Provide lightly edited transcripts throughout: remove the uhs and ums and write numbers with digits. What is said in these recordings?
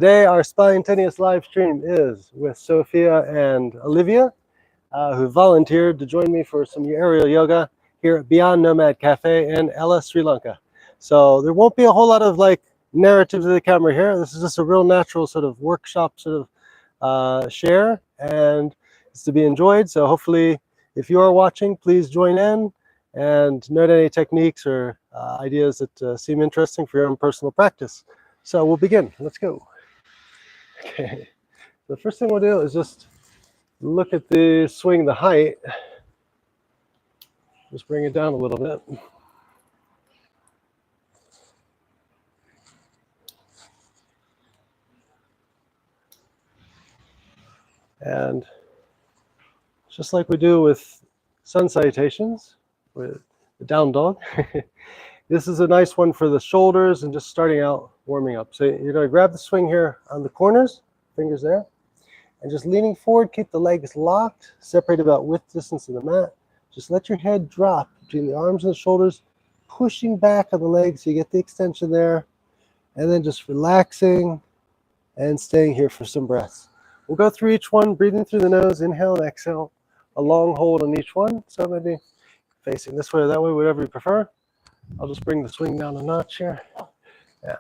Today, our spontaneous live stream is with Sophia and Olivia, who volunteered to join me for some aerial yoga here at Beyond Nomad Cafe in Ella, Sri Lanka. So there won't be a whole lot of like narrative to the camera here. This is just a real natural sort of workshop sort of share, and it's to be enjoyed. So hopefully, if you are watching, please join in and note any techniques or ideas that seem interesting for your own personal practice. So we'll begin. Let's go. Okay, the first thing we'll do is just look at the swing, the height. Just bring it down a little bit. And just like we do with sun salutations, with the down dog, this is a nice one for the shoulders and just starting out warming up. So you're going to grab the swing here on the corners, fingers there, and just leaning forward, keep the legs locked, separate about width distance of the mat. Just let your head drop between the arms and the shoulders, pushing back on the legs so you get the extension there, and then just relaxing and staying here for some breaths. We'll go through each one, breathing through the nose, inhale and exhale, a long hold on each one. So maybe facing this way or that way, whatever you prefer. I'll just bring the swing down a notch here. Yeah.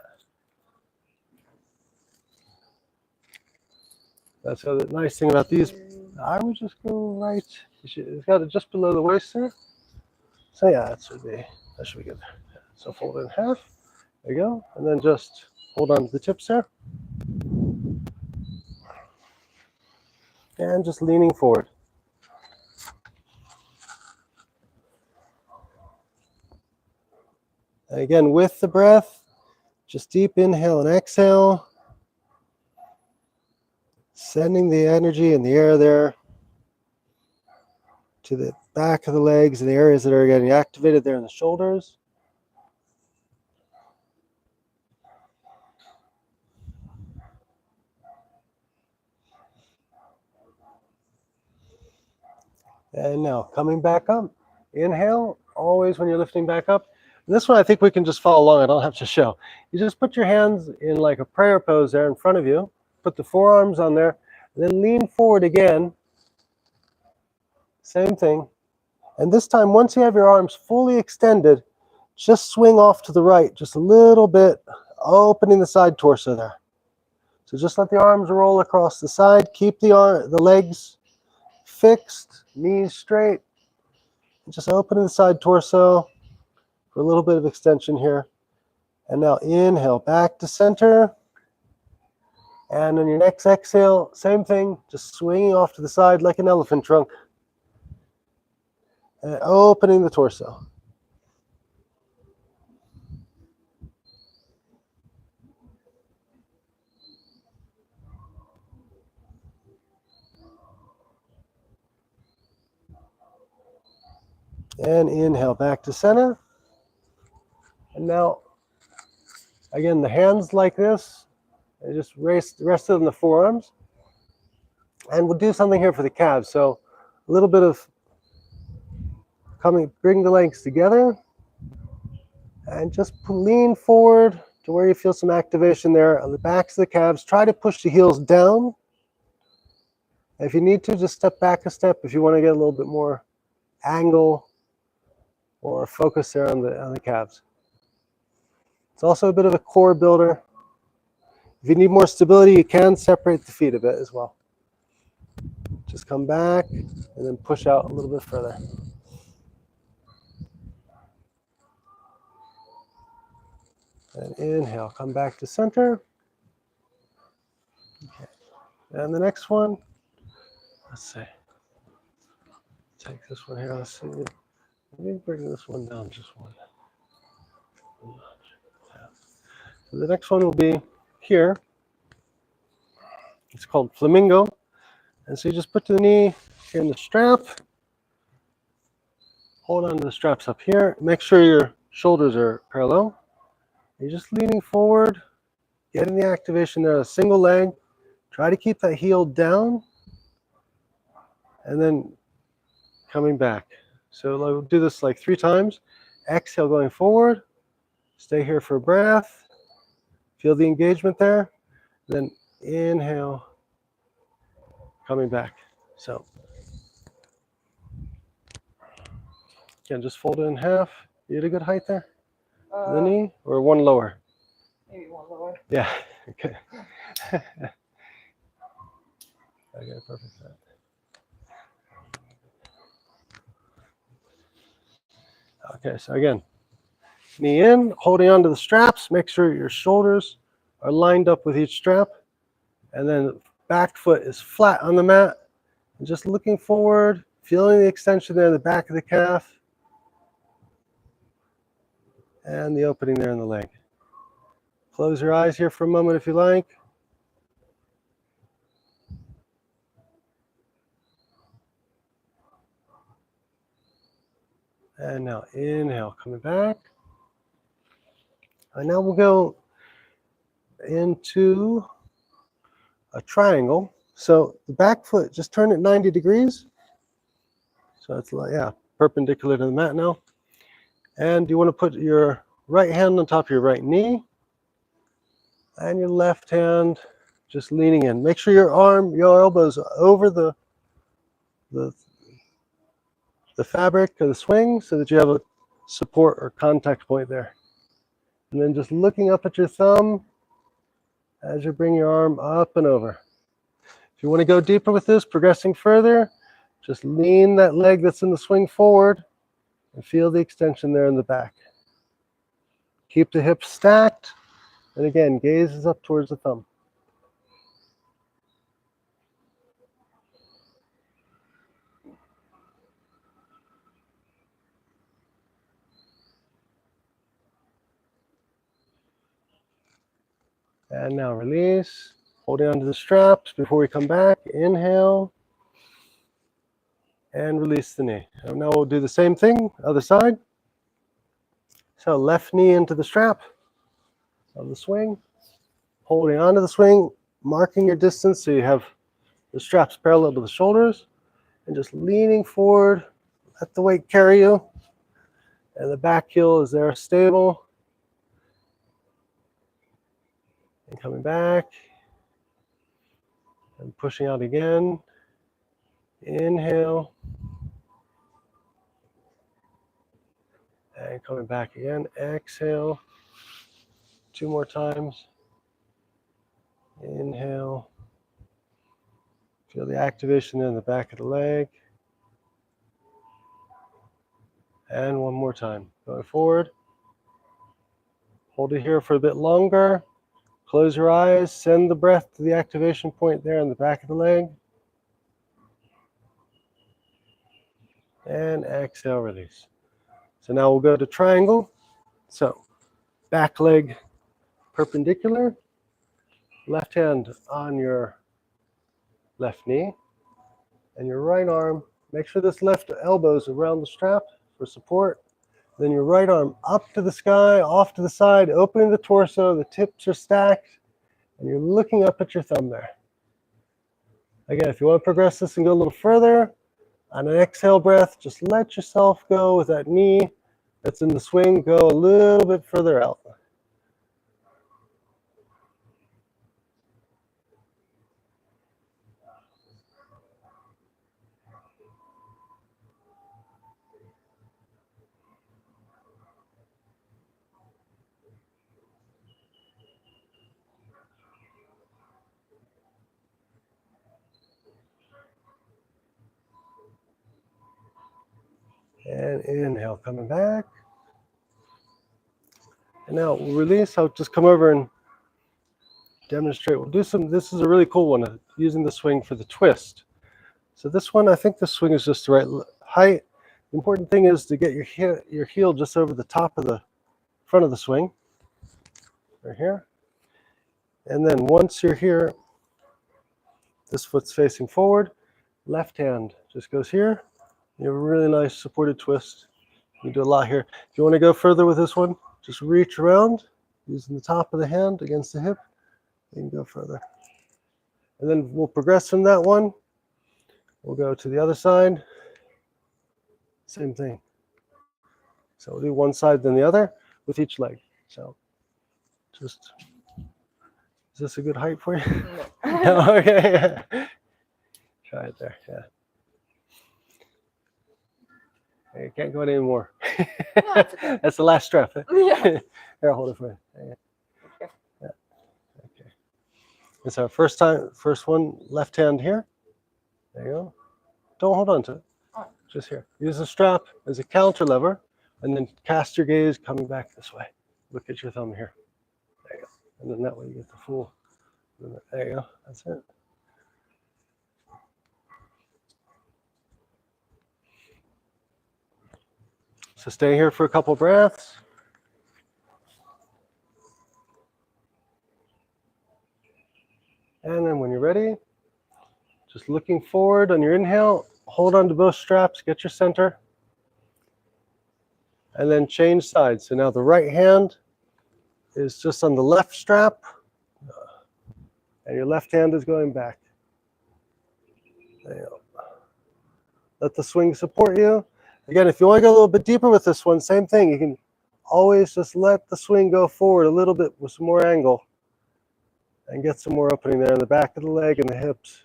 That's the nice thing about these. I would just go right. It's got it just below the waist there. So yeah, that should be good. So fold it in half. There you go. And then just hold on to the tips there. And just leaning forward. And again, with the breath, just deep inhale and exhale. Sending the energy in the air there to the back of the legs and the areas that are getting activated there in the shoulders. And now coming back up, inhale, always when you're lifting back up. And this one I think we can just follow along, I don't have to show. You just put your hands in like a prayer pose there in front of you, put the forearms on there, and then lean forward again. Same thing. And this time, once you have your arms fully extended, just swing off to the right, just a little bit, opening the side torso there. So just let the arms roll across the side, keep the legs fixed, knees straight, just opening the side torso for a little bit of extension here. And now inhale back to center. And on your next exhale, same thing, just swinging off to the side like an elephant trunk. And opening the torso. And inhale back to center. And now, again, the hands like this. And just rest it on the forearms. And we'll do something here for the calves. So a little bit of bring the legs together. And just lean forward to where you feel some activation there on the backs of the calves. Try to push the heels down. If you need to, just step back a step if you want to get a little bit more angle or focus there on the calves. It's also a bit of a core builder. If you need more stability, you can separate the feet a bit as well. Just come back and then push out a little bit further. And inhale, come back to center. Okay. And the next one, let's see. Take this one here. Let's see. Let me bring this one down just one. So the next one will be here. It's called Flamingo. And so you just put the knee here in the strap. Hold on to the straps up here. Make sure your shoulders are parallel. You're just leaning forward, getting the activation there, a single leg. Try to keep that heel down. And then coming back. So I'll do this like 3 times. Exhale going forward. Stay here for breath. Feel the engagement there. Then inhale, coming back. So again, just fold it in half. You get a good height there? The knee, or one lower? Maybe one lower. Yeah, okay. Okay, perfect. Okay, so again, knee in, holding onto the straps. Make sure your shoulders are lined up with each strap. And then back foot is flat on the mat. And just looking forward, feeling the extension there in the back of the calf. And the opening there in the leg. Close your eyes here for a moment if you like. And now inhale, coming back. And now we'll go into a triangle. So the back foot, just turn it 90 degrees. So it's like, yeah, perpendicular to the mat now. And you want to put your right hand on top of your right knee. And your left hand just leaning in. Make sure your elbows are over the fabric of the swing so that you have a support or contact point there. And then just looking up at your thumb as you bring your arm up and over. If you want to go deeper with this, progressing further, just lean that leg that's in the swing forward and feel the extension there in the back. Keep the hips stacked, and again, gaze is up towards the thumb. And now release, holding onto the straps before we come back. Inhale, and release the knee. And now we'll do the same thing, other side. So left knee into the strap of the swing, holding onto the swing, marking your distance so you have the straps parallel to the shoulders, and just leaning forward, let the weight carry you, and the back heel is there stable. And coming back, and pushing out again. Inhale, and coming back again. Exhale, 2 more times. Inhale. Feel the activation in the back of the leg. And 1 more time. Going forward. Hold it here for a bit longer. Close your eyes. Send the breath to the activation point there in the back of the leg. And exhale, release. So now we'll go to triangle. So back leg perpendicular. Left hand on your left knee. And your right arm, make sure this left elbow is around the strap for support. Then your right arm up to the sky, off to the side, opening the torso, the tips are stacked, and you're looking up at your thumb there. Again, if you want to progress this and go a little further, on an exhale breath, just let yourself go with that knee that's in the swing, go a little bit further out. And inhale, coming back. And now we'll release. I'll just come over and demonstrate. We'll do some, this is a really cool one, using the swing for the twist. So this one, I think the swing is just the right height. The important thing is to get your heel just over the top of the front of the swing, right here. And then once you're here, this foot's facing forward, left hand just goes here. You have a really nice supported twist. You do a lot here. If you want to go further with this one, just reach around using the top of the hand against the hip. You can go further. And then we'll progress from that one. We'll go to the other side. Same thing. So we'll do one side then the other with each leg. So just, this this a good height for you? No. No, okay. Try it there. Yeah. You can't go any more. No, it's okay. That's the last strap. Yeah. Here, I'll hold it for you. Yeah. Okay. It's our first one, left hand here. There you go. Don't hold on to it. Oh. Just here. Use the strap as a counter lever, and then cast your gaze coming back this way. Look at your thumb here. There you go. And then that way you get the full. There you go. That's it. So stay here for a couple breaths. And then when you're ready, just looking forward on your inhale, hold on to both straps, get your center. And then change sides. So now the right hand is just on the left strap, and your left hand is going back. There you go. Let the swing support you. Again, if you want to go a little bit deeper with this one, same thing. You can always just let the swing go forward a little bit with some more angle and get some more opening there in the back of the leg and the hips.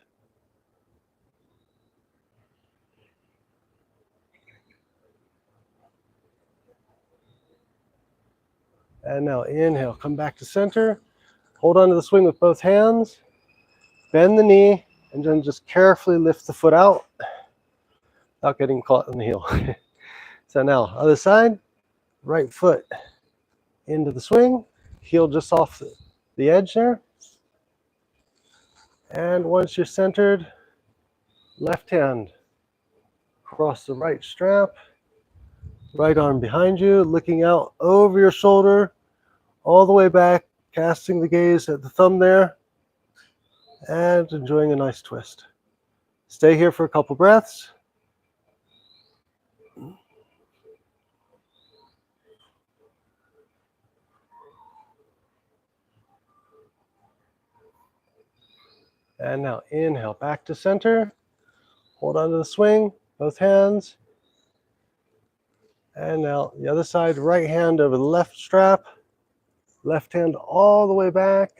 And now inhale, come back to center. Hold on to the swing with both hands. Bend the knee, and then just carefully lift the foot out without getting caught in the heel. So now, other side, right foot into the swing, heel just off the edge there. And once you're centered, left hand across the right strap, right arm behind you, looking out over your shoulder, all the way back, casting the gaze at the thumb there, and enjoying a nice twist. Stay here for a couple breaths. And now inhale, back to center. Hold on to the swing, both hands. And now the other side, right hand over the left strap, left hand all the way back.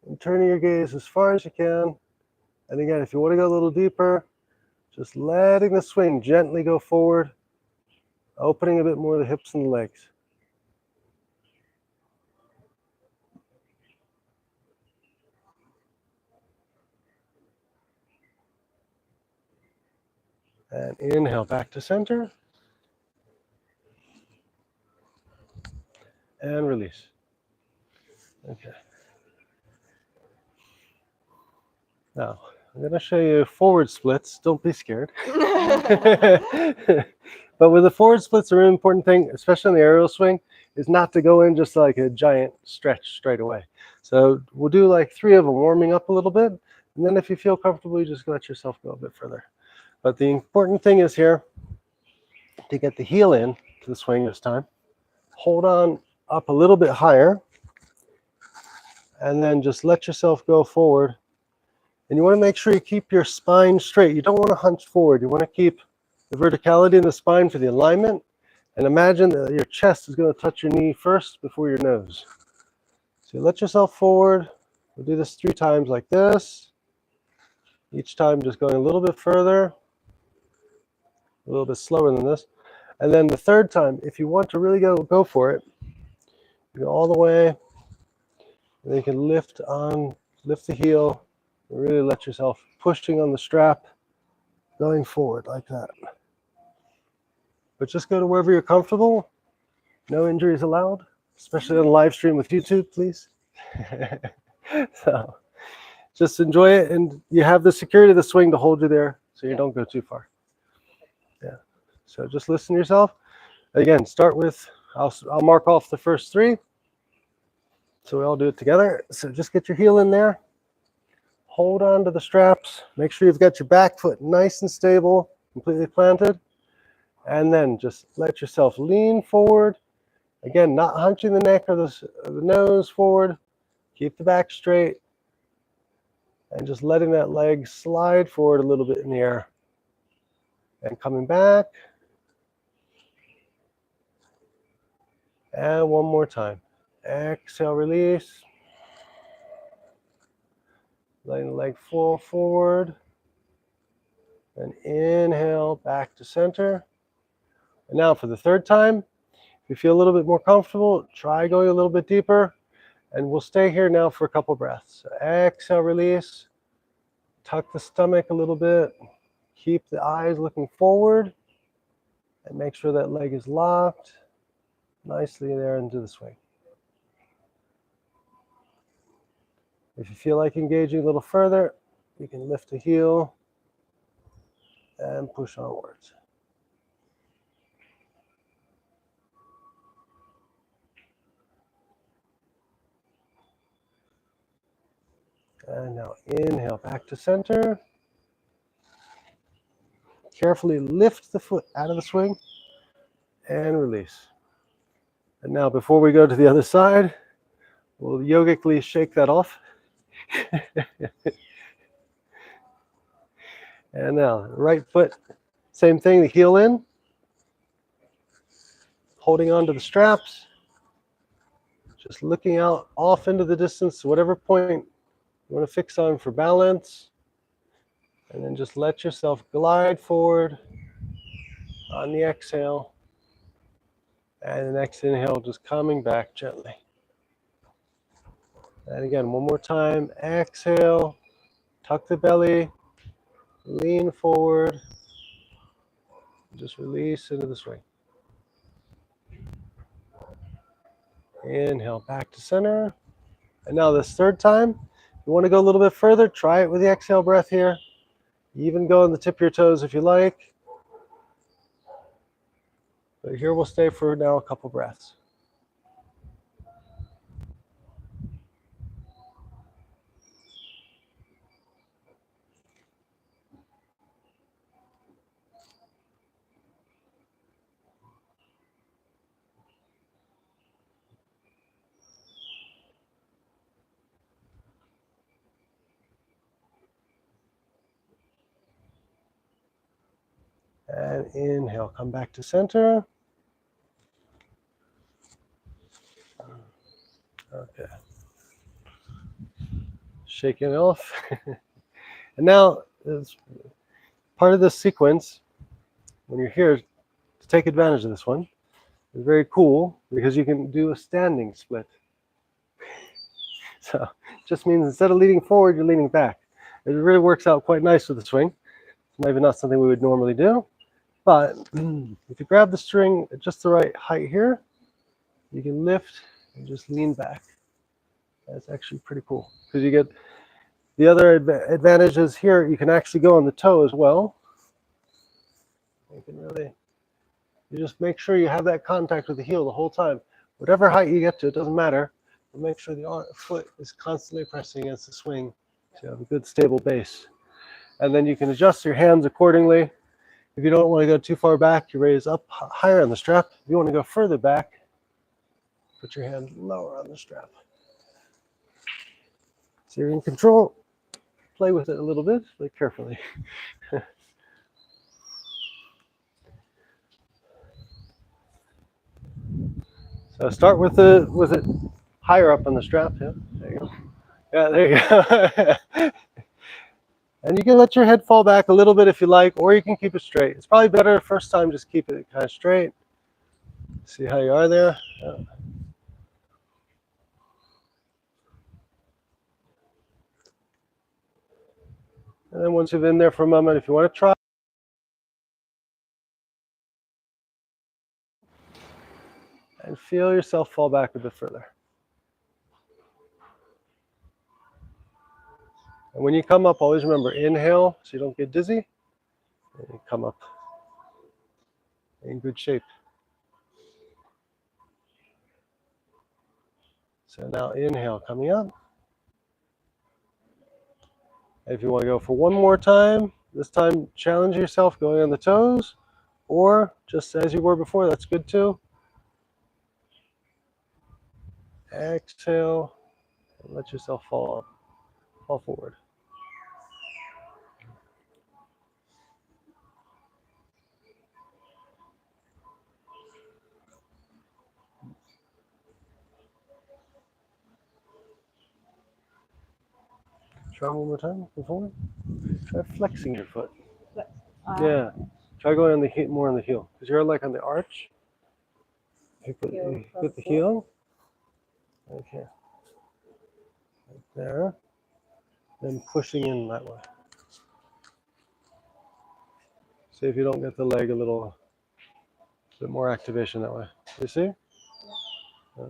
And turning your gaze as far as you can. And again, if you want to go a little deeper, just letting the swing gently go forward, opening a bit more of the hips and the legs. And inhale, back to center. And release. Okay. Now, I'm going to show you forward splits. Don't be scared. But with the forward splits, the really important thing, especially in the aerial swing, is not to go in just like a giant stretch straight away. So we'll do like 3 of them, warming up a little bit. And then if you feel comfortable, you just let yourself go a bit further. But the important thing is here to get the heel in to the swing this time. Hold on up a little bit higher. And then just let yourself go forward. And you want to make sure you keep your spine straight. You don't want to hunch forward. You want to keep the verticality in the spine for the alignment. And imagine that your chest is going to touch your knee first before your nose. So you let yourself forward. We'll do this 3 times like this. Each time just going a little bit further, a little bit slower than this. And then the 3rd time, if you want to really go for it, you go all the way. And then you can lift the heel, and really let yourself pushing on the strap, going forward like that. But just go to wherever you're comfortable. No injuries allowed, especially on the live stream with YouTube, please. So just enjoy it, and you have the security of the swing to hold you there so you don't go too far. Yeah. So just listen to yourself. Again, start with, I'll mark off the first 3. So we all do it together. So just get your heel in there. Hold on to the straps. Make sure you've got your back foot nice and stable, completely planted. And then just let yourself lean forward. Again, not hunching the neck or the nose forward. Keep the back straight. And just letting that leg slide forward a little bit in the air. And coming back. And one more time. Exhale, release. letting the leg fall forward. And inhale, back to center. And now for the third time, if you feel a little bit more comfortable, try going a little bit deeper. And we'll stay here now for a couple breaths. So exhale, release. Tuck the stomach a little bit. Keep the eyes looking forward. And make sure that leg is locked nicely there into the swing. If you feel like engaging a little further, you can lift the heel and push onwards. And now inhale, back to center. Carefully lift the foot out of the swing and release. And now before we go to the other side, we'll yogically shake that off. And now, right foot, same thing, the heel in. Holding on to the straps. Just looking out off into the distance, whatever point you want to fix on for balance. And then just let yourself glide forward on the exhale. And the next inhale, just coming back gently. And again, one more time. Exhale, tuck the belly, lean forward. Just release into the swing. Inhale, back to center. And now this third time, if you want to go a little bit further, try it with the exhale breath here. Even go on the tip of your toes if you like. But here we'll stay for now a couple breaths. And inhale, come back to center. Okay. Shaking it off. And now, as part of this sequence, when you're here, to take advantage of this one, it's very cool because you can do a standing split. So it just means instead of leaning forward, you're leaning back. It really works out quite nice with the swing. It's maybe not something we would normally do, but if you grab the string at just the right height here, you can lift and just lean back. That's actually pretty cool because you get the other advantages here. You can actually go on the toe as well. You can really, you just make sure you have that contact with the heel the whole time. Whatever height you get to, it doesn't matter. But make sure the foot is constantly pressing against the swing so you have a good stable base. And then you can adjust your hands accordingly. If you don't want to go too far back, you raise up higher on the strap. If you want to go further back, put your hand lower on the strap. So you're in control. Play with it a little bit, but carefully. So start with it higher up on the strap. Yeah, there you go. Yeah, there you go. And you can let your head fall back a little bit if you like, or you can keep it straight. It's probably better the first time, just keep it kind of straight. See how you are there. Yeah. And then once you've been there for a moment, if you want to try, and feel yourself fall back a bit further. And when you come up, always remember, inhale so you don't get dizzy, and you come up in good shape. So now inhale, coming up. If you want to go for one more time, this time challenge yourself going on the toes, or just as you were before, that's good too. Exhale, and let yourself fall forward. Try one more time. Go forward. Try flexing your foot. Uh, Yeah. Try going on the heel, more on the heel, because you're like on the arch. You put the heel. Okay. Right there. Then pushing in that way. See if you don't get the leg a little bit more activation that way. You see? Yeah.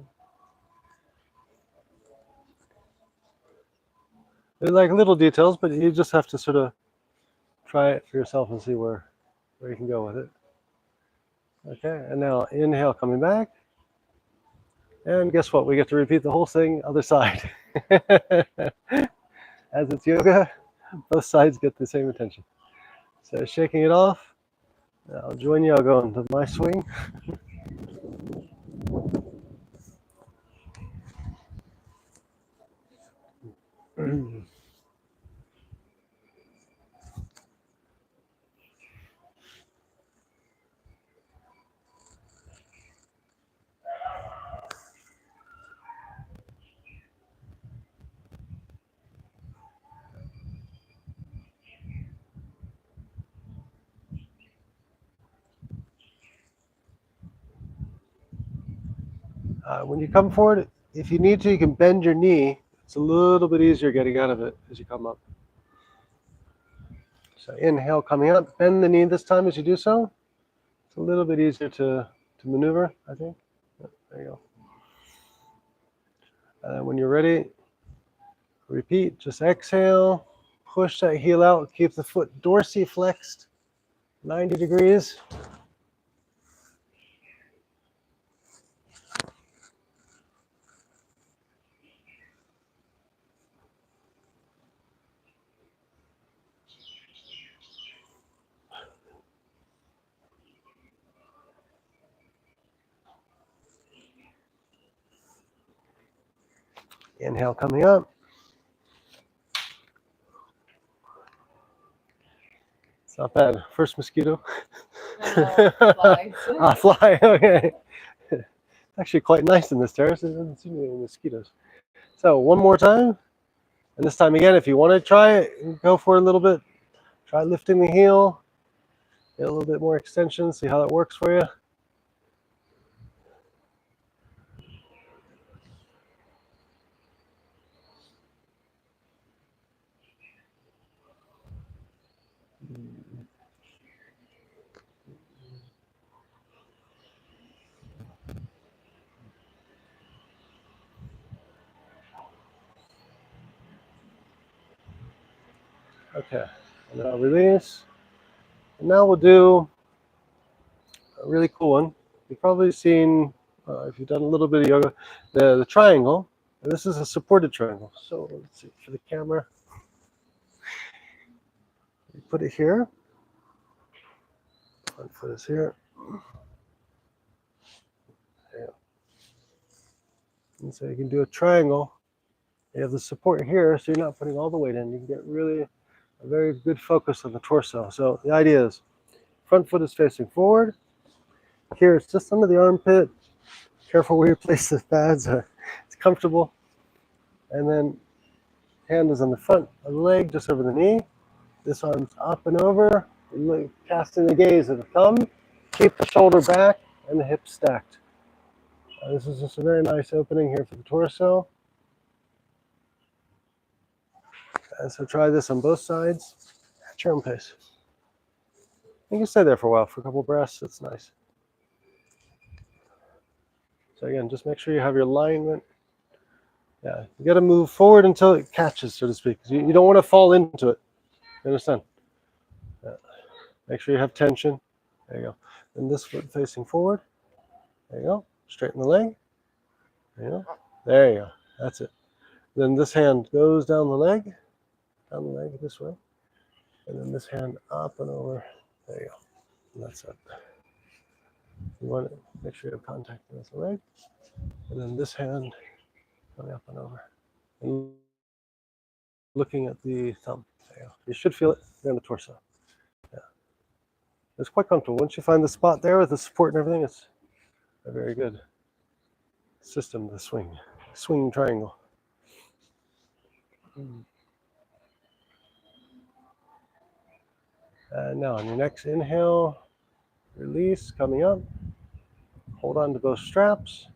They're like little details, but you just have to sort of try it for yourself and see where you can go with it. Okay, and now inhale, coming back. And guess what? We get to repeat the whole thing, other side. As it's yoga, both sides get the same attention. So shaking it off. I'll join you. I'll go into my swing. When you come forward, if you need to, you can bend your knee. It's a little bit easier getting out of it as you come up. So inhale, coming up. Bend the knee this time as you do so. It's a little bit easier to maneuver, I think. There you go. And when you're ready, repeat. Just exhale. Push that heel out. Keep the foot dorsiflexed, 90 degrees. Inhale, coming up. It's not bad. First mosquito. Flies. Fly. Okay. It's actually quite nice in this terrace. There doesn't seem to be any mosquitoes. So one more time. And this time again, if you want to try it, go for it a little bit. Try lifting the heel. Get a little bit more extension. See how that works for you. Okay. And now release. And now we'll do a really cool one. You've probably seen, if you've done a little bit of yoga, the triangle. And this is a supported triangle. So let's see for the camera. You put it here. One foot is here. Yeah. And so you can do a triangle. You have the support here, so you're not putting all the weight in. You can get really a very good focus on the torso. So the idea is front foot is facing forward. Here it's just under the armpit. Careful where you place the pads. It's comfortable. And then hand is on the front of the leg, just over the knee. This arm's up and over. Casting the gaze at the thumb. Keep the shoulder back and the hips stacked. This is just a very nice opening here for the torso. And so try this on both sides at your own pace. You can stay there for a while, for a couple breaths. It's nice. So again, just make sure you have your alignment. Yeah, you got to move forward until it catches, so to speak. You don't want to fall into it. You understand? Yeah. Make sure you have tension. There you go. And this foot facing forward. There you go. Straighten the leg. There you go. There you go. That's it. Then this hand goes down the leg this way. And then this hand up and over. There you go. And that's it. You want to make sure you have contact with the leg. And then this hand going up and over. And looking at the thumb. There you go. You should feel it in the torso. Yeah. It's quite comfortable. Once you find the spot there with the support and everything, it's a very good system to swing triangle. And now on your next inhale, release, coming up. Hold on to both straps.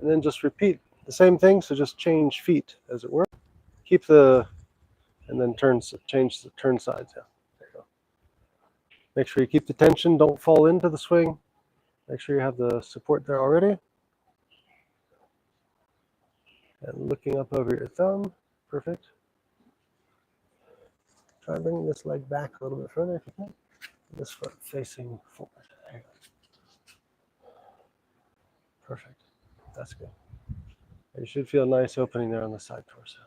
And then just repeat the same thing, so just change feet, as it were. Keep the, and then change the turn sides. Yeah, there you go. Make sure you keep the tension, don't fall into the swing. Make sure you have the support there already. And looking up over your thumb, perfect. Try bringing this leg back a little bit further if you can. This foot facing forward. There you go. Perfect. That's good. You should feel a nice opening there on the side torso.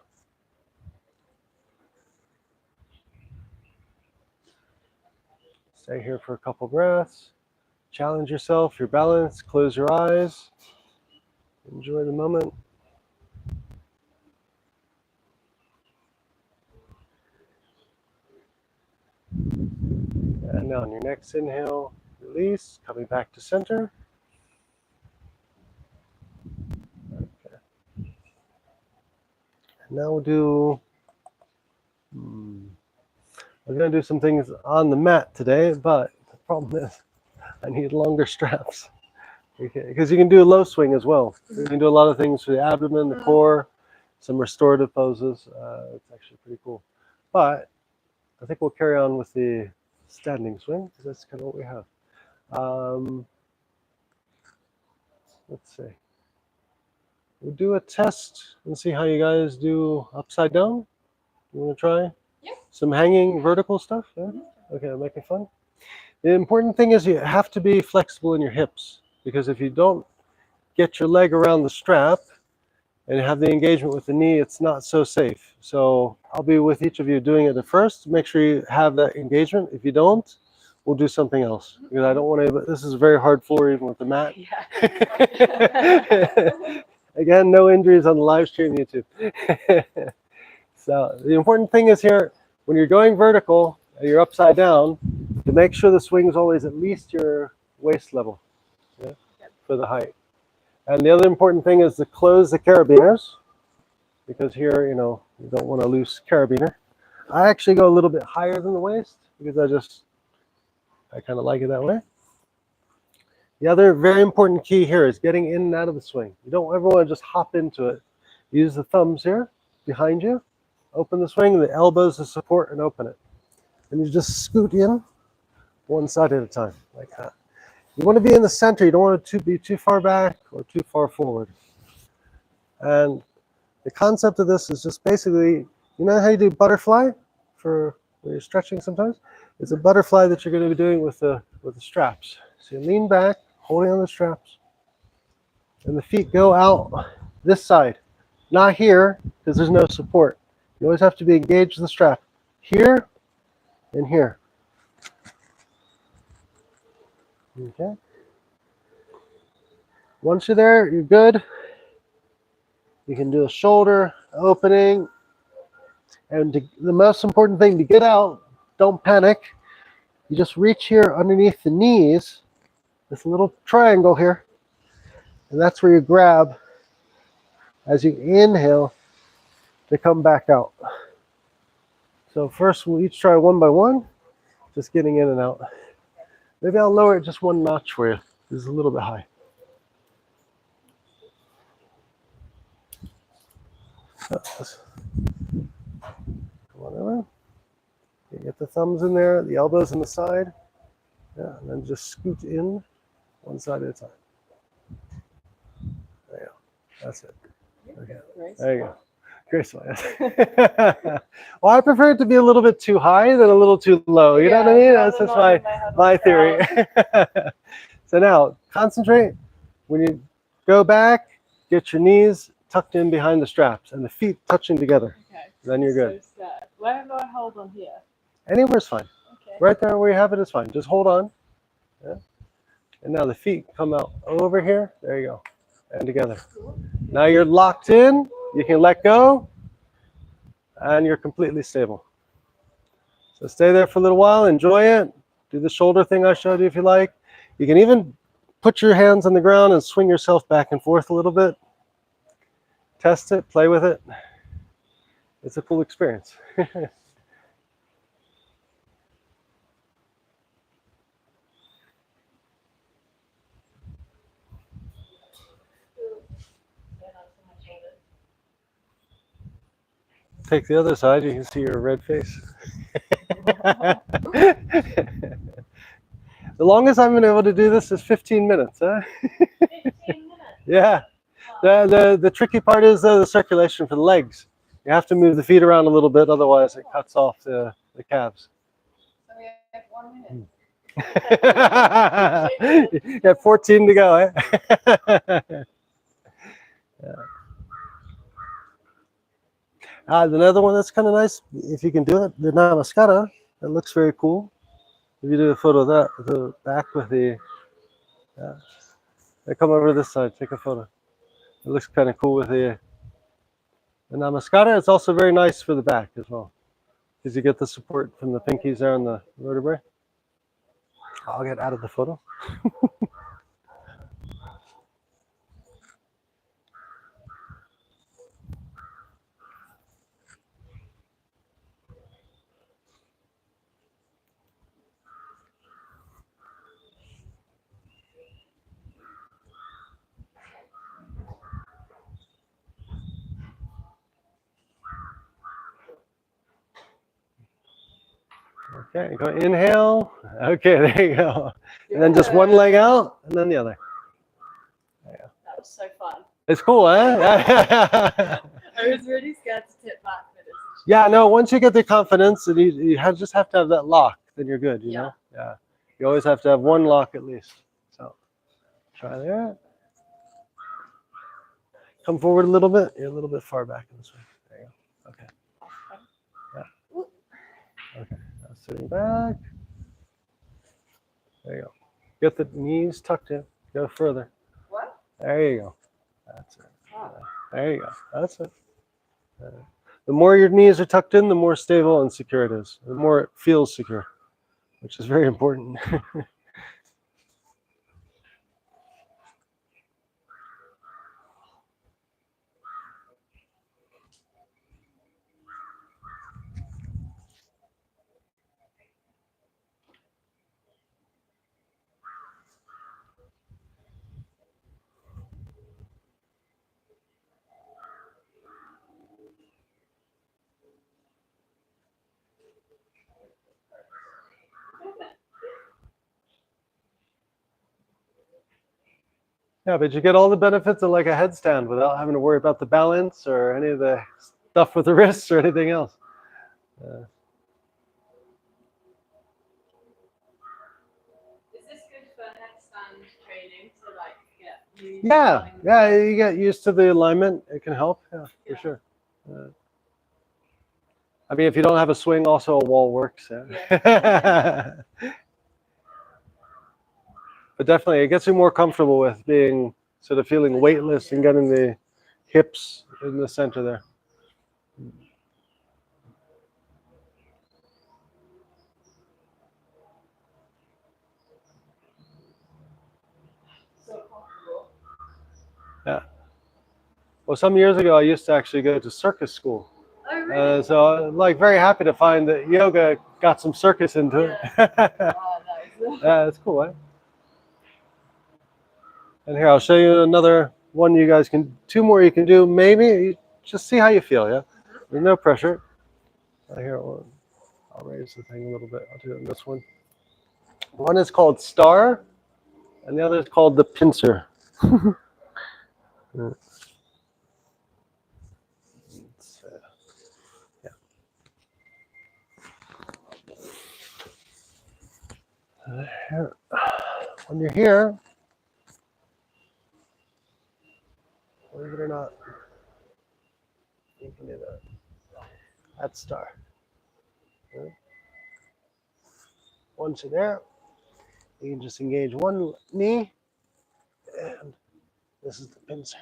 Stay here for a couple breaths. Challenge yourself, your balance, close your eyes. Enjoy the moment. And now on your next inhale, release, coming back to center. Okay. And now we'll do, we're going to do some things on the mat today, but the problem is I need longer straps. Okay, because you can do a low swing as well. You can do a lot of things for the abdomen, the core, some restorative poses. It's actually pretty cool. But I think we'll carry on with the standing swing, because that's kind of what we have. Let's see. We'll do a test and see how you guys do upside down. You want to try? Yeah. Some hanging vertical stuff? Yeah? Okay, make it fun. The important thing is you have to be flexible in your hips, because if you don't get your leg around the strap and have the engagement with the knee, it's not so safe. So I'll be with each of you doing it at first. Make sure you have that engagement. If you don't, we'll do something else, because I don't want to, this is a very hard floor even with the mat. Yeah. Again, no injuries on the live stream YouTube. So the important thing is here, when you're going vertical and you're upside down, to make sure the swing is always at least your waist level, yeah, for the height. And the other important thing is to close the carabiners, because here, you don't want a loose carabiner. I actually go a little bit higher than the waist, because I kind of like it that way. The other very important key here is getting in and out of the swing. You don't ever want to just hop into it. Use the thumbs here behind you. Open the swing, the elbows to support and open it. And you just scoot in one side at a time, like that. You want to be in the center. You don't want to be too far back or too far forward. And the concept of this is just basically, you know how you do butterfly for when you're stretching sometimes? It's a butterfly that you're going to be doing with the straps. So you lean back, holding on the straps, and the feet go out this side, not here, because there's no support. You always have to be engaged with the strap. Here and here. Okay. Once you're there, you're good. You can do a shoulder opening. And the most important thing to get out, don't panic. You just reach here underneath the knees, this little triangle here. And that's where you grab as you inhale to come back out. So first we'll each try one by one, just getting in and out. Maybe I'll lower it just one notch for you. This is a little bit high. Come on over. You get the thumbs in there, the elbows in the side. Yeah, and then just scoot in one side at a time. There you go. That's it. Okay. There you go. Graceful. Well, I prefer it to be a little bit too high than a little too low. You know what I mean? That's just my theory. So now, concentrate. When you go back, get your knees tucked in behind the straps and the feet touching together. Okay. Then you're good. So where do I hold on here? Anywhere's fine. Okay. Right there where you have it is fine. Just hold on. Yeah. And now the feet come out over here. There you go. And together. Now you're locked in. You can let go. And you're completely stable. So stay there for a little while. Enjoy it. Do the shoulder thing I showed you if you like. You can even put your hands on the ground and swing yourself back and forth a little bit. Test it. Play with it. It's a cool experience. take the other side, you can see your red face. The longest I've been able to do this is 15 minutes. Huh? 15 minutes. Yeah. The tricky part is the circulation for the legs. You have to move the feet around a little bit, otherwise it cuts off the calves. So we have 1 minute. You got 14 to go, eh? Yeah. Another one that's kind of nice, if you can do it, the namaskara. That looks very cool. If you do a photo of that, the back with the, come over to this side, take a photo. It looks kind of cool with the namaskara. It's also very nice for the back as well, because you get the support from the pinkies there on the vertebrae. I'll get out of the photo. Okay, go inhale. Okay, there you go. And then just one leg out, and then the other. There you go. That was so fun. It's cool, eh? I was really scared to tip back, but it's Yeah, no, once you get the confidence, and you just have to have that lock, then you're good, you know? Yeah. You always have to have one lock at least. So, try there. Come forward a little bit. You're a little bit far back in this way. There you go. Okay. Yeah. Okay. Now sitting back. There you go. Get the knees tucked in. Go further. What? There you go. That's it. Oh. There you go. That's it. The more your knees are tucked in, the more stable and secure it is. The more it feels secure, which is very important. Yeah, but you get all the benefits of like a headstand without having to worry about the balance or any of the stuff with the wrists or anything else. Is this good for headstand training to like get you? Yeah, you get used to the alignment. It can help, for sure. I mean, if you don't have a swing, also a wall works. Yeah. But definitely, it gets you more comfortable with being sort of feeling weightless and getting the hips in the center there. So comfortable. Yeah. Well, some years ago, I used to actually go to circus school. Oh, really? So I'm like very happy to find that yoga got some circus into it. Oh, nice. Yeah, it's cool, eh? And here, I'll show you another one you guys can, two more you can do, maybe. Just see how you feel, yeah? There's no pressure. Here, I'll raise the thing a little bit. I'll do it in this one. One is called Star, and the other is called the Pincer. Yeah. Here. When you're here, believe it or not, you can do that. That's Star. Okay. Once you're there, you can just engage one knee, and this is the pincer.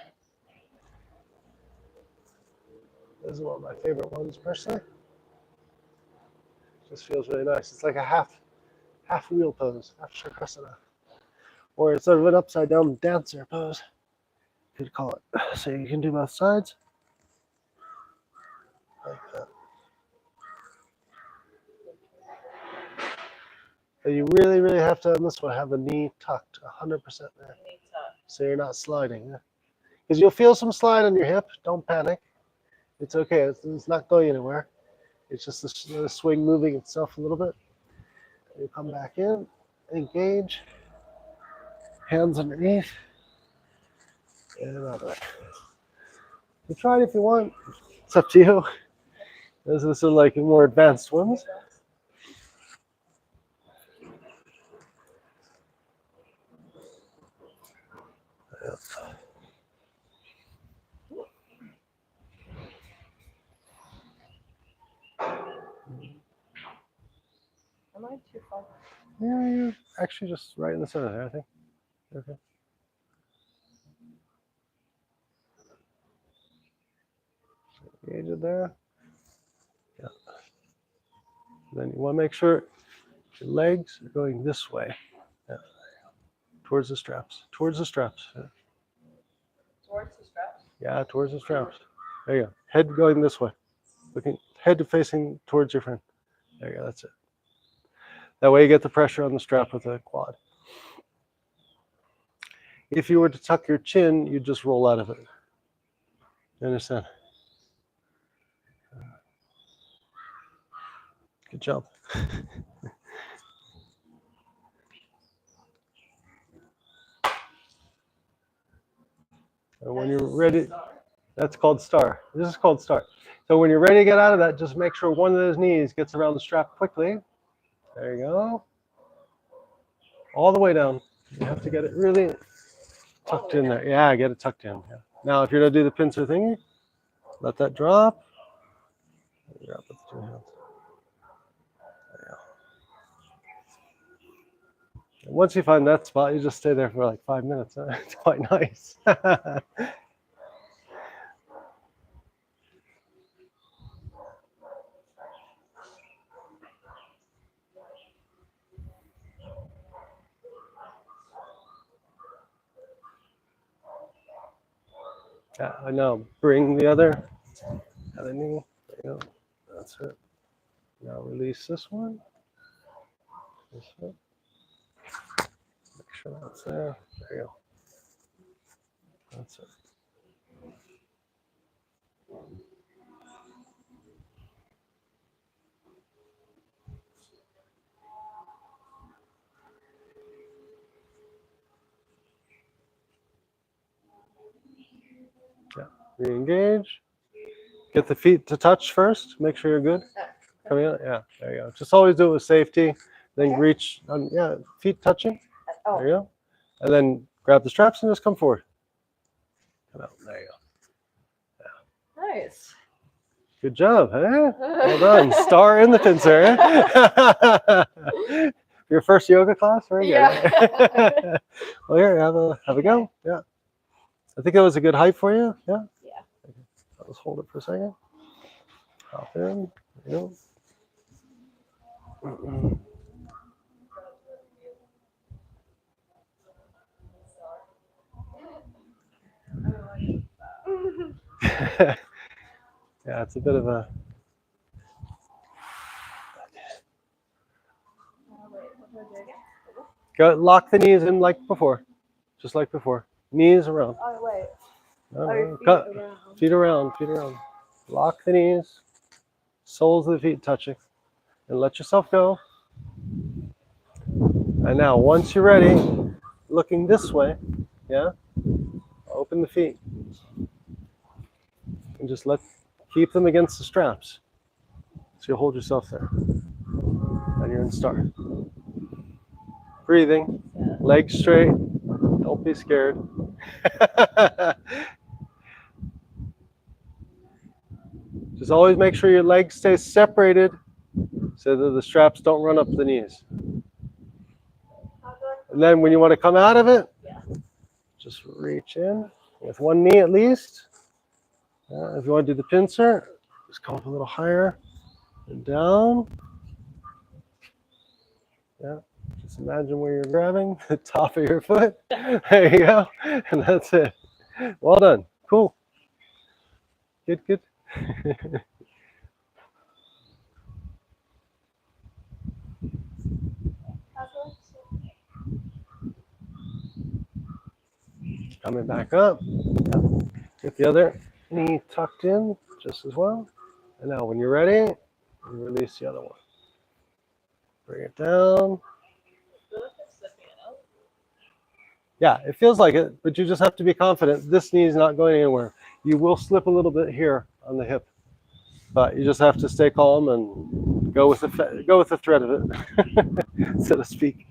This is one of my favorite ones personally. Just feels really nice. It's like a half wheel pose, half shavasana, or it's sort of an upside down dancer pose, you could call it. So you can do both sides like that. But you really, really have to, on this one, have a knee tucked 100% there. So you're not sliding. Because you'll feel some slide on your hip. Don't panic. It's okay. It's not going anywhere. It's just the swing moving itself a little bit. You come back in, engage, hands underneath, and out of there. You try it if you want. It's up to you. This is like more advanced ones. Am I too far? Yeah, you're actually just right in the center there, I think. Okay. Engage it there. Yeah. Then you want to make sure your legs are going this way. Yeah. Towards the straps. Towards the straps. Yeah. Towards the straps? Yeah, towards the straps. There you go. Head going this way. Looking head facing towards your friend. There you go. That's it. That way you get the pressure on the strap with the quad. If you were to tuck your chin, you'd just roll out of it. You understand? Good job. And when you're ready, that's called star. This is called star. So when you're ready to get out of that, just make sure one of those knees gets around the strap quickly. There you go. All the way down. You have to get it really tucked in there. Yeah, get it tucked in. Yeah. Now, if you're going to do the pincer thingy, let that drop. Grab with the two hands. There you go. And once you find that spot, you just stay there for like 5 minutes. It's quite nice. Yeah, I know. Bring the other knee. There you go. That's it. Now release this one. This one. Make sure that's there. There you go. That's it. Yeah. Re-engage. Get the feet to touch first. Make sure you're good. Coming out. Yeah. There you go. Just always do it with safety. Then reach. Yeah. Feet touching. There you go. And then grab the straps and just come forward. Come out. There you go. Nice. Good job, huh? Well done. Star in the pincer. Your first yoga class? Very good. Yeah. Well, here, have a go. Yeah. I think that was a good height for you. Yeah. Yeah. Let's hold it for a second. Hop in. There you go. Yeah, it's a bit of a. Go lock the knees in like before, just like before. Knees around. Oh, wait. Feet around. Feet around. Lock the knees. Soles of the feet touching, and let yourself go. And now, once you're ready, looking this way, yeah, open the feet, and just keep them against the straps. So you hold yourself there, and you're in star. Breathing, legs straight. Don't be scared. Just always make sure your legs stay separated so that the straps don't run up the knees. And then when you want to come out of it, just reach in with one knee at least. If you want to do the pincer, just come up a little higher and down. Yeah, just imagine where you're grabbing, the top of your foot. There you go. And that's it. Well done. Cool. Good, good. Coming back up. Get the other knee tucked in, just as well. And now when you're ready, you release the other one. Bring it down. Yeah, it feels like it, but you just have to be confident. This knee is not going anywhere. You will slip a little bit here on the hip, but you just have to stay calm and go with the thread of it, so to speak.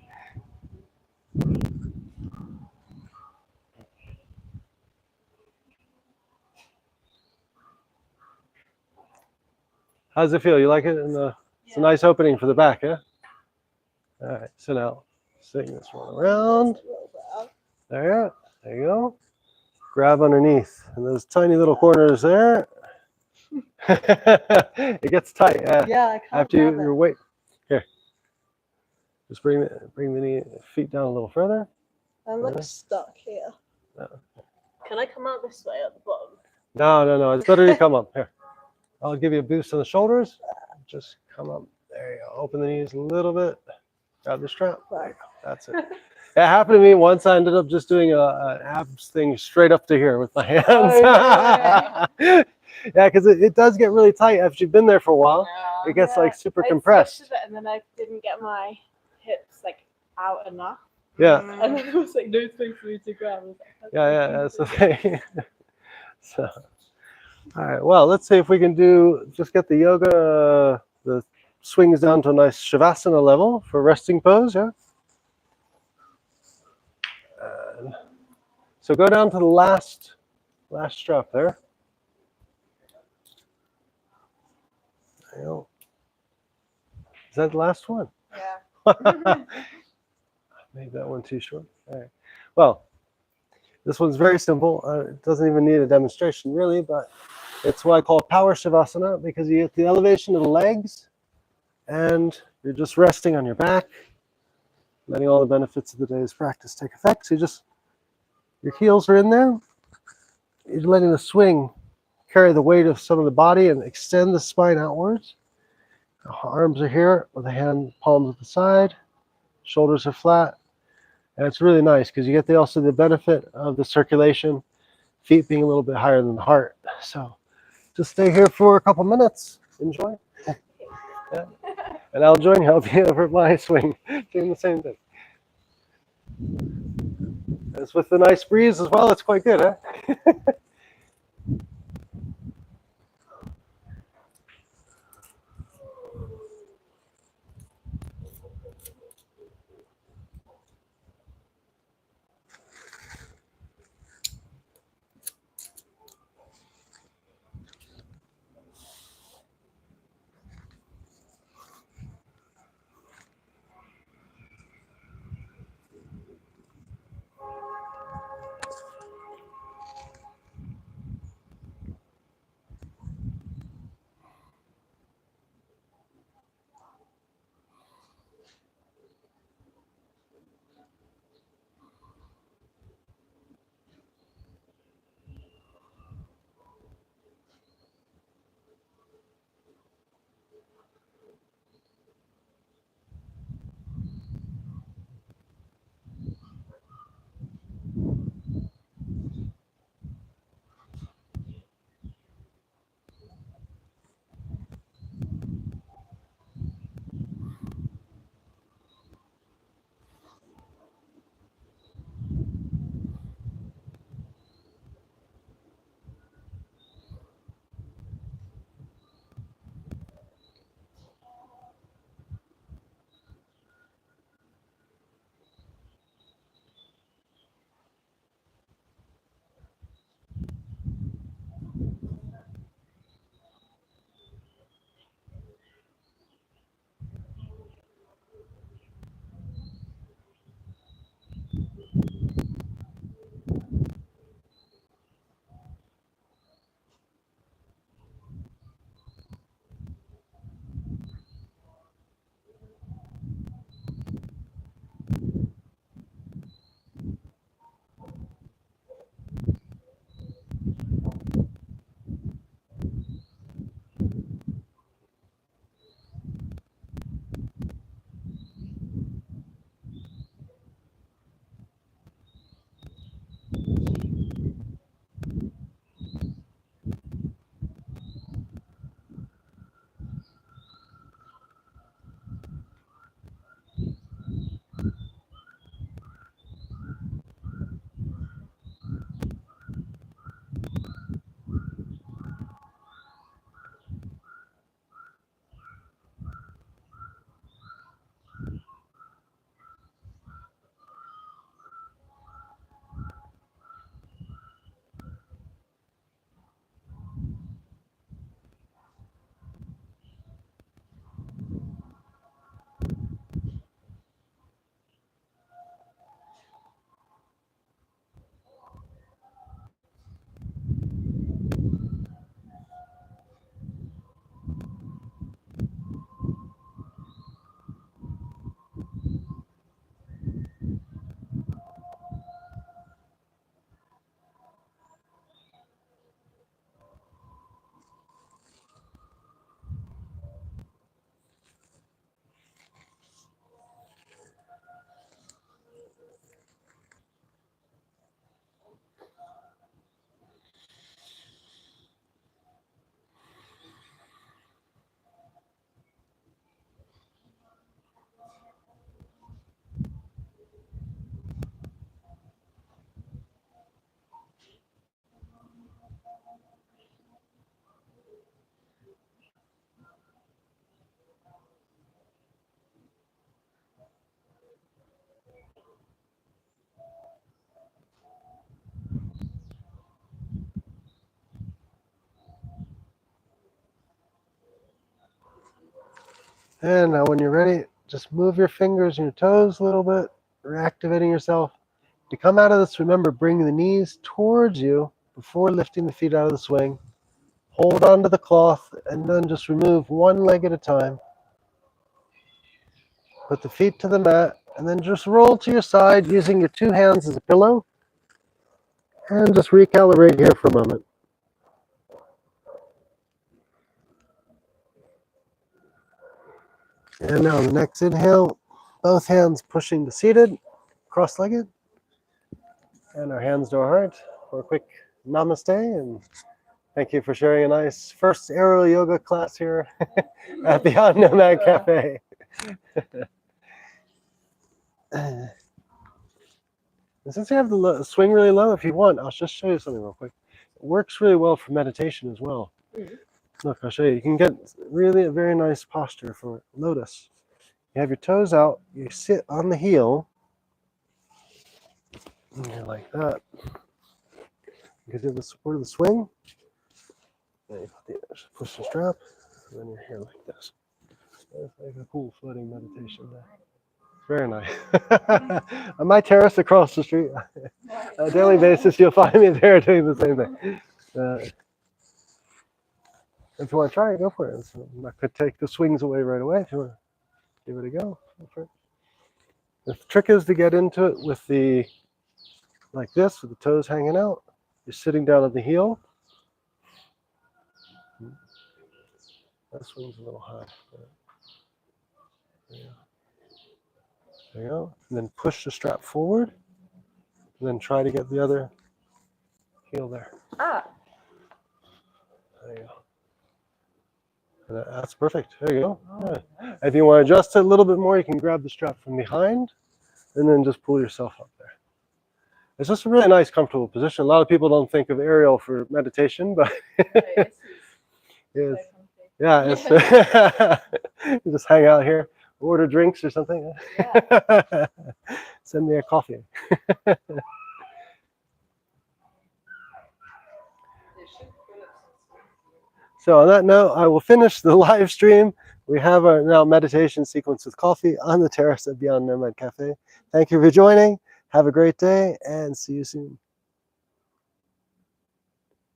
How does it feel? You like it? It's a nice opening for the back, yeah? All right, so now swing this one around. There you go. Grab underneath, and those tiny little corners there. It gets tight. Yeah, I can't After grab your it. weight. Here. Just bring the feet down a little further. I'm like stuck here. No. Can I come out this way at the bottom? No. It's better you come up. Here. I'll give you a boost on the shoulders. Just come up. There you go. Open the knees a little bit. Grab the strap. There you go. That's it. It happened to me once. I ended up just doing an abs thing straight up to here with my hands. Oh, yeah, because it does get really tight after you've been there for a while. Yeah. It gets like super I compressed. switched a bit and then I didn't get my hips like out enough. Yeah. And then it was like no space for me to grab. I was like, Yeah, that's the thing. So, all right. Well, let's see if we can just get the yoga, the swings down to a nice shavasana level for resting pose. Yeah. And so go down to the last strap there. There you go. Is that the last one? Yeah. Made that one too short. All right. Well, this one's very simple. It doesn't even need a demonstration really, but it's what I call power shavasana because you get the elevation of the legs and you're just resting on your back, letting all the benefits of the day's practice take effect. So your heels are in there. You're letting the swing carry the weight of some of the body and extend the spine outwards. The arms are here with the hand palms at the side. Shoulders are flat. And it's really nice because you get also the benefit of the circulation, feet being a little bit higher than the heart. So just stay here for a couple minutes. Enjoy. Yeah. And I'll join you. I'll be over my swing doing the same thing. It's with the nice breeze as well. It's quite good, huh? And now when you're ready, just move your fingers and your toes a little bit, reactivating yourself. To come out of this, remember, bring the knees towards you before lifting the feet out of the swing. Hold onto the cloth and then just remove one leg at a time. Put the feet to the mat and then just roll to your side using your two hands as a pillow. And just recalibrate here for a moment. And now the next inhale, both hands pushing to seated, cross-legged. And our hands to our heart for a quick namaste. And thank you for sharing a nice first aerial yoga class here at Beyond Nomad Cafe. And since you have the swing really low, if you want, I'll just show you something real quick. It works really well for meditation as well. Look, I'll show you. You can get really a very nice posture for lotus. You have your toes out, you sit on the heel, and you're like that. You can do the support of the swing. Then you push the strap, and then you're here like this. It's like a cool floating meditation there. Very nice. On my terrace across the street, on a daily basis, you'll find me there doing the same thing. If you want to try it, go for it. So I'm not going to take the swings away right away. If you want to give it a go for it. The trick is to get into it with the, like this, with the toes hanging out. You're sitting down at the heel. That swing's a little high. There you go. And then push the strap forward. And then try to get the other heel there. Ah. There you go. That's perfect. There you go. Yeah. If you want to adjust it a little bit more, you can grab the strap from behind and then just pull yourself up there. It's just a really nice, comfortable position. A lot of people don't think of aerial for meditation, but it's, yeah, it's you just hang out here, order drinks or something. Yeah. Send me a coffee. So on that note, I will finish the live stream. We have our now meditation sequence with coffee on the terrace at Beyond Nomad Cafe. Thank you for joining. Have a great day and see you soon.